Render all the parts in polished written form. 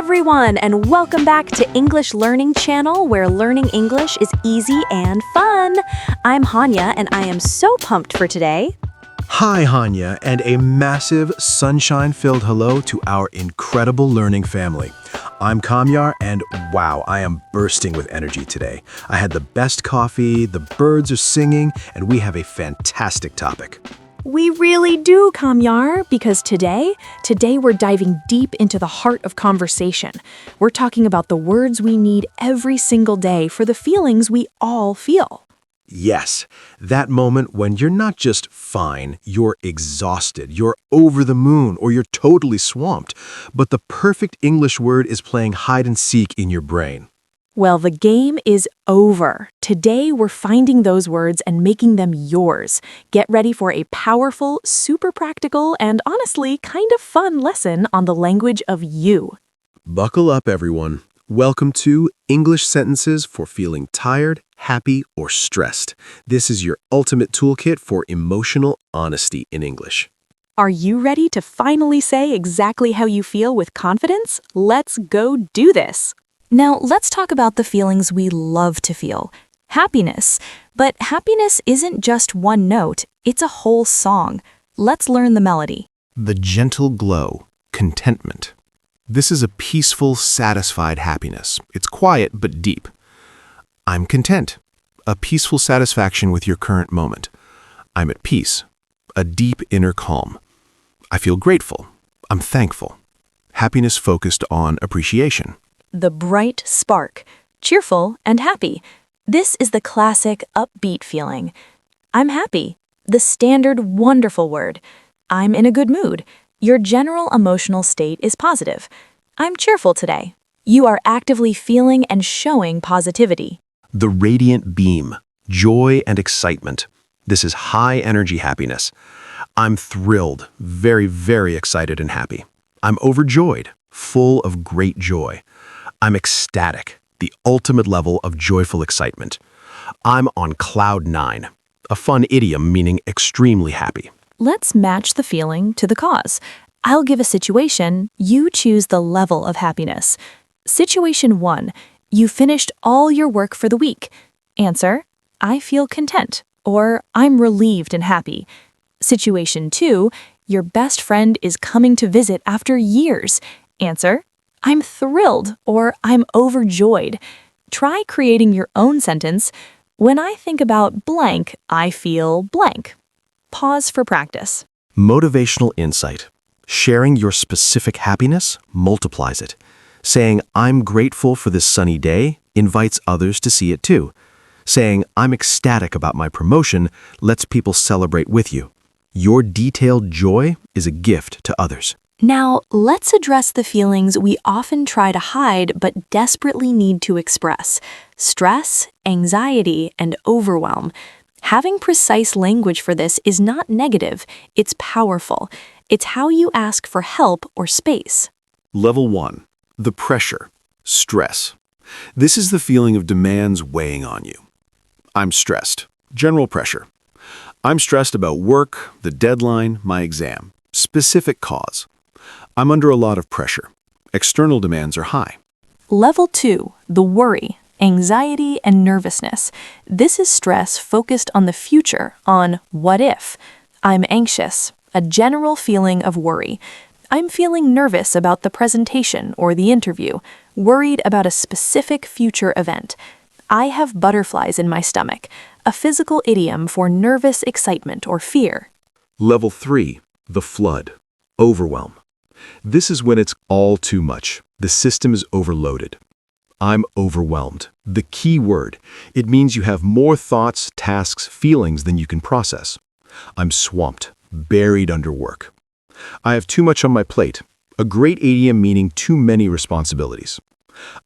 everyone, and welcome back to English Learning Channel, where learning English is easy and fun. I'm Hanya, and I am so pumped for today. Hi, Hanya, and a massive, sunshine-filled hello to our incredible learning family. I'm Kamyar, and wow, I am bursting with energy today. I had the best coffee, the birds are singing, and we have a fantastic topic. We really do, Kamyar, because today we're diving deep into the heart of conversation. We're talking about the words we need every single day for the feelings we all feel. Yes, that moment when you're not just fine, you're exhausted, you're over the moon, or you're totally swamped, but the perfect English word is playing hide and seek in your brain. Well, the game is over. Today, we're finding those words and making them yours. Get ready for a powerful, super practical, and honestly, kind of fun lesson on the language of you. Buckle up, everyone. Welcome to English Sentences for Feeling Tired, Happy, or Stressed. This is your ultimate toolkit for emotional honesty in English. Are you ready to finally say exactly how you feel with confidence? Let's go do this. Now, let's talk about the feelings we love to feel. Happiness. But happiness isn't just one note, it's a whole song. Let's learn the melody. The gentle glow, contentment. This is a peaceful, satisfied happiness. It's quiet but deep. I'm content. A peaceful satisfaction with your current moment. I'm at peace. A deep inner calm. I feel grateful. I'm thankful. Happiness focused on appreciation. The bright spark, cheerful and happy. This is the classic upbeat feeling. I'm happy, the standard wonderful word. I'm in a good mood. Your general emotional state is positive. I'm cheerful today. You are actively feeling and showing positivity. The radiant beam, joy and excitement. This is high energy happiness. I'm thrilled, very, very excited and happy. I'm overjoyed, full of great joy. I'm ecstatic, the ultimate level of joyful excitement. I'm on cloud nine, a fun idiom meaning extremely happy. Let's match the feeling to the cause. I'll give a situation, you choose the level of happiness. Situation 1, you finished all your work for the week. Answer, I feel content, or I'm relieved and happy. Situation 2, your best friend is coming to visit after years. Answer, I'm thrilled, or I'm overjoyed. Try creating your own sentence. When I think about blank, I feel blank. Pause for practice. Motivational insight. Sharing your specific happiness multiplies it. Saying, I'm grateful for this sunny day, invites others to see it too. Saying, I'm ecstatic about my promotion, lets people celebrate with you. Your detailed joy is a gift to others. Now, let's address the feelings we often try to hide but desperately need to express. Stress, anxiety, and overwhelm. Having precise language for this is not negative, it's powerful. It's how you ask for help or space. Level 1. The pressure, stress. This is the feeling of demands weighing on you. I'm stressed. General pressure. I'm stressed about work, the deadline, my exam. Specific cause. I'm under a lot of pressure. External demands are high. Level 2, the worry, anxiety, and nervousness. This is stress focused on the future, on what if. I'm anxious, a general feeling of worry. I'm feeling nervous about the presentation or the interview, worried about a specific future event. I have butterflies in my stomach, a physical idiom for nervous excitement or fear. Level 3, the flood, overwhelm. This is when it's all too much. The system is overloaded. I'm overwhelmed. The key word. It means you have more thoughts, tasks, feelings than you can process. I'm swamped, buried under work. I have too much on my plate. A great idiom meaning too many responsibilities.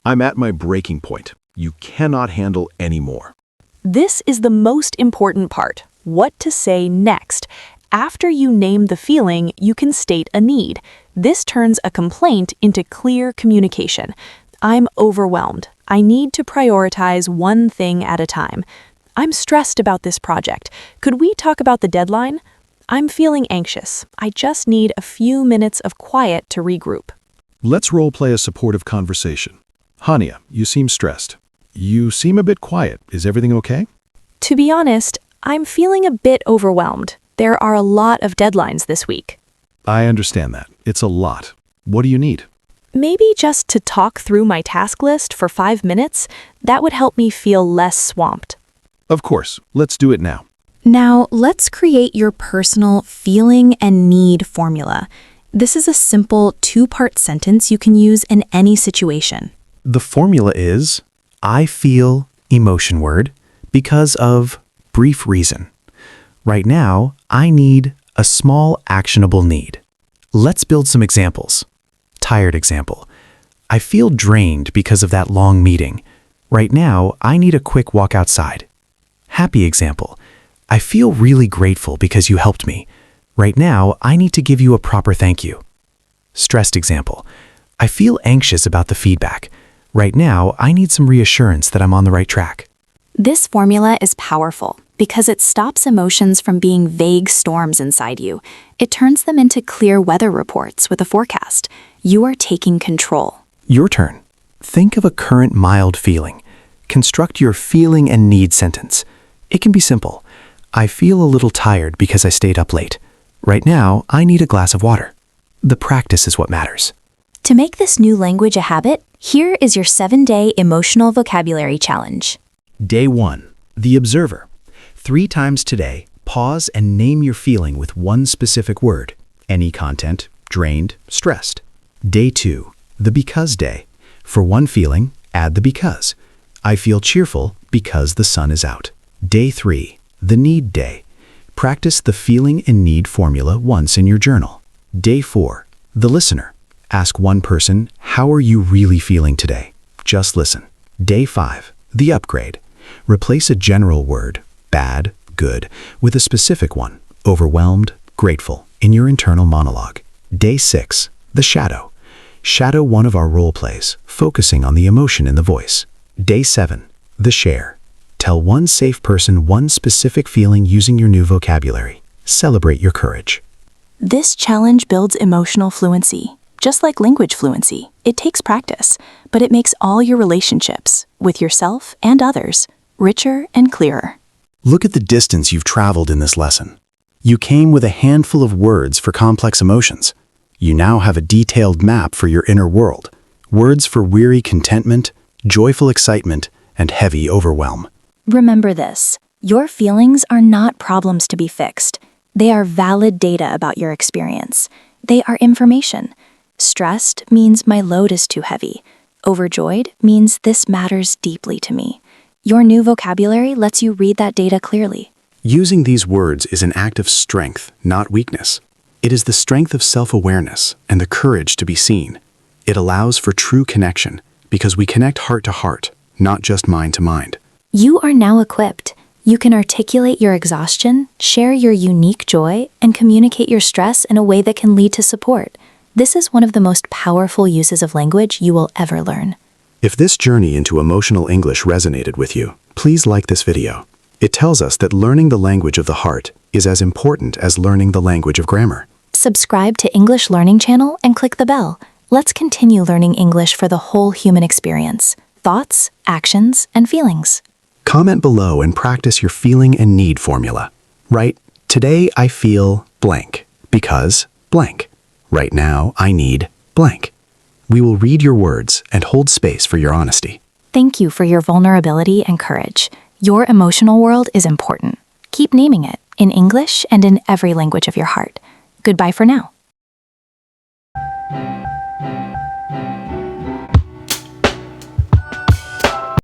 I'm at my breaking point. You cannot handle any more. This is the most important part, what to say next. After you name the feeling, you can state a need. This turns a complaint into clear communication. I'm overwhelmed. I need to prioritize one thing at a time. I'm stressed about this project. Could we talk about the deadline? I'm feeling anxious. I just need a few minutes of quiet to regroup. Let's role-play a supportive conversation. Hania, you seem stressed. You seem a bit quiet. Is everything okay? To be honest, I'm feeling a bit overwhelmed. There are a lot of deadlines this week. I understand that. It's a lot. What do you need? Maybe just to talk through my task list for 5 minutes, that would help me feel less swamped. Of course. Let's do it now. Now, let's create your personal feeling and need formula. This is a simple 2-part sentence you can use in any situation. The formula is, I feel emotion word because of brief reason. Right now, I need a small actionable need. Let's build some examples. Tired example. I feel drained because of that long meeting. Right now, I need a quick walk outside. Happy example. I feel really grateful because you helped me. Right now, I need to give you a proper thank you. Stressed example. I feel anxious about the feedback. Right now, I need some reassurance that I'm on the right track. This formula is powerful because it stops emotions from being vague storms inside you. It turns them into clear weather reports with a forecast. You are taking control. Your turn. Think of a current mild feeling. Construct your feeling and need sentence. It can be simple. I feel a little tired because I stayed up late. Right now, I need a glass of water. The practice is what matters. To make this new language a habit, here is your 7-day emotional vocabulary challenge. Day 1. The observer. 3 times today, pause and name your feeling with one specific word. Any content, drained, stressed. Day 2. The because day. For one feeling, add the because. I feel cheerful because the sun is out. Day 3. The need day. Practice the feeling and need formula once in your journal. Day 4. The listener. Ask one person, how are you really feeling today? Just listen. Day 5. The upgrade. Replace a general word, bad, good, with a specific one, overwhelmed, grateful, in your internal monologue. Day 6. The shadow. Shadow one of our role plays, focusing on the emotion in the voice. Day 7. The share. Tell one safe person one specific feeling using your new vocabulary. Celebrate your courage. This challenge builds emotional fluency. Just like language fluency, it takes practice, but it makes all your relationships, with yourself and others, richer and clearer. Look at the distance you've traveled in this lesson. You came with a handful of words for complex emotions. You now have a detailed map for your inner world. Words for weary contentment, joyful excitement, and heavy overwhelm. Remember this, your feelings are not problems to be fixed. They are valid data about your experience. They are information. Stressed means my load is too heavy. Overjoyed means this matters deeply to me. Your new vocabulary lets you read that data clearly. Using these words is an act of strength, not weakness. It is the strength of self-awareness and the courage to be seen. It allows for true connection because we connect heart to heart, not just mind to mind. You are now equipped. You can articulate your exhaustion, share your unique joy, and communicate your stress in a way that can lead to support. This is one of the most powerful uses of language you will ever learn. If this journey into emotional English resonated with you, please like this video. It tells us that learning the language of the heart is as important as learning the language of grammar. Subscribe to English Learning Channel and click the bell. Let's continue learning English for the whole human experience. Thoughts, actions, and feelings. Comment below and practice your feeling and need formula. Write, today I feel blank because blank. Right now I need blank. We will read your words and hold space for your honesty. Thank you for your vulnerability and courage. Your emotional world is important. Keep naming it in English and in every language of your heart. Goodbye for now.